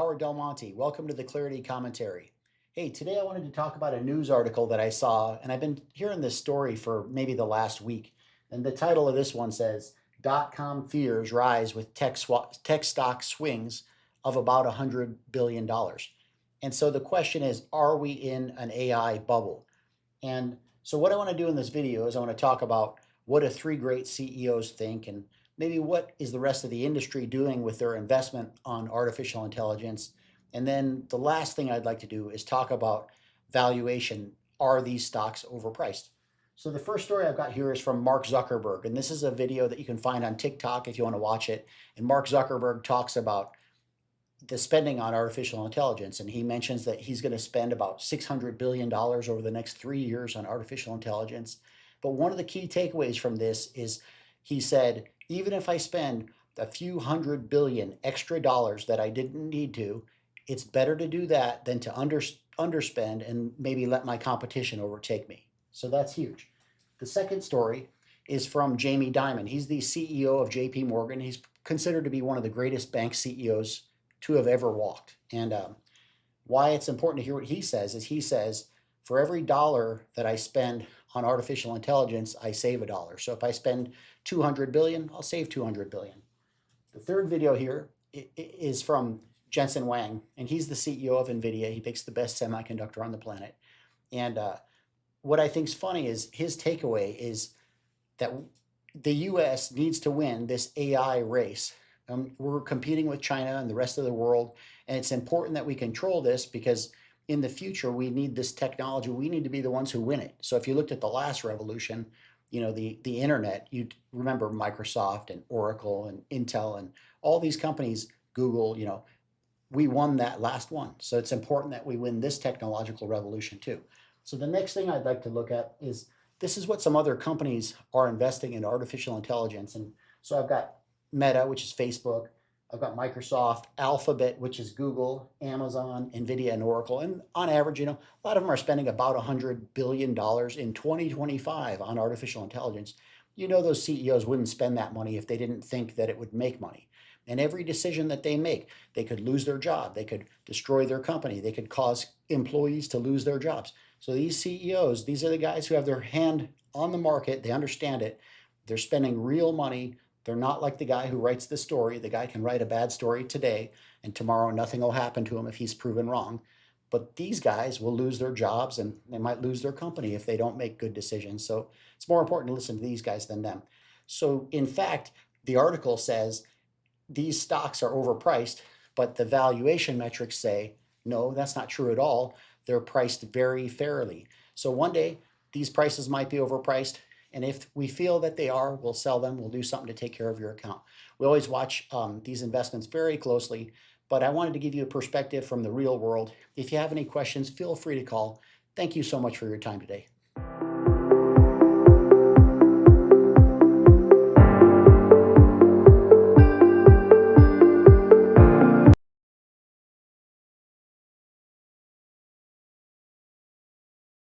Howard Del Monte. Welcome to the Clarity Commentary. Hey, today I wanted to talk about a news article that I saw, and I've been hearing this story for maybe the last week. And the title of this one says, "Dot-com fears rise with tech stock swings of about $100 billion." And so the question is, are we in an AI bubble? And so what I want to do in this video is I want to talk about what do three great CEOs think, and maybe what is the rest of the industry doing with their investment on artificial intelligence. And then the last thing I'd like to do is talk about valuation. Are these stocks overpriced? So the first story I've got here is from Mark Zuckerberg, and this is a video that you can find on TikTok if you want to watch it. And Mark Zuckerberg talks about the spending on artificial intelligence. And he mentions that he's going to spend about $600 billion over the next 3 years on artificial intelligence. But one of the key takeaways from this is he said, even if I spend a few hundred billion extra dollars that I didn't need to, it's better to do that than to underspend and maybe let my competition overtake me. So that's huge. The second story is from Jamie Dimon. He's the CEO of JP Morgan. He's considered to be one of the greatest bank CEOs to have ever walked. And why it's important to hear what he says is he says, for every dollar that I spend on artificial intelligence, I save a dollar. So if I spend 200 billion, I'll save 200 billion. The third video here is from Jensen Huang, and he's the CEO of NVIDIA. He makes the best semiconductor on the planet. And what I think is funny is his takeaway is that the US needs to win this AI race. We're competing with China and the rest of the world, and it's important that we control this because in the future, we need this technology. We need to be the ones who win it. So if you looked at the last revolution, the internet, you remember Microsoft and Oracle and Intel and all these companies, Google, we won that last one. So it's important that we win this technological revolution too. So the next thing I'd like to look at is this is what some other companies are investing in artificial intelligence. And so I've got Meta, which is Facebook. I've got Microsoft, Alphabet, which is Google, Amazon, NVIDIA, and Oracle. And on average, a lot of them are spending about $100 billion in 2025 on artificial intelligence. Those CEOs wouldn't spend that money if they didn't think that it would make money. And every decision that they make, they could lose their job. They could destroy their company. They could cause employees to lose their jobs. So these CEOs, these are the guys who have their hand on the market. They understand it. They're spending real money. They're not like the guy who writes the story. The guy can write a bad story today, and tomorrow nothing will happen to him if he's proven wrong. But these guys will lose their jobs, and they might lose their company if they don't make good decisions. So it's more important to listen to these guys than them. So in fact, the article says these stocks are overpriced, but the valuation metrics say, no, that's not true at all. They're priced very fairly. So one day, these prices might be overpriced. And if we feel that they are, we'll sell them. We'll do something to take care of your account. We always watch these investments very closely, but I wanted to give you a perspective from the real world. If you have any questions, feel free to call. Thank you so much for your time today.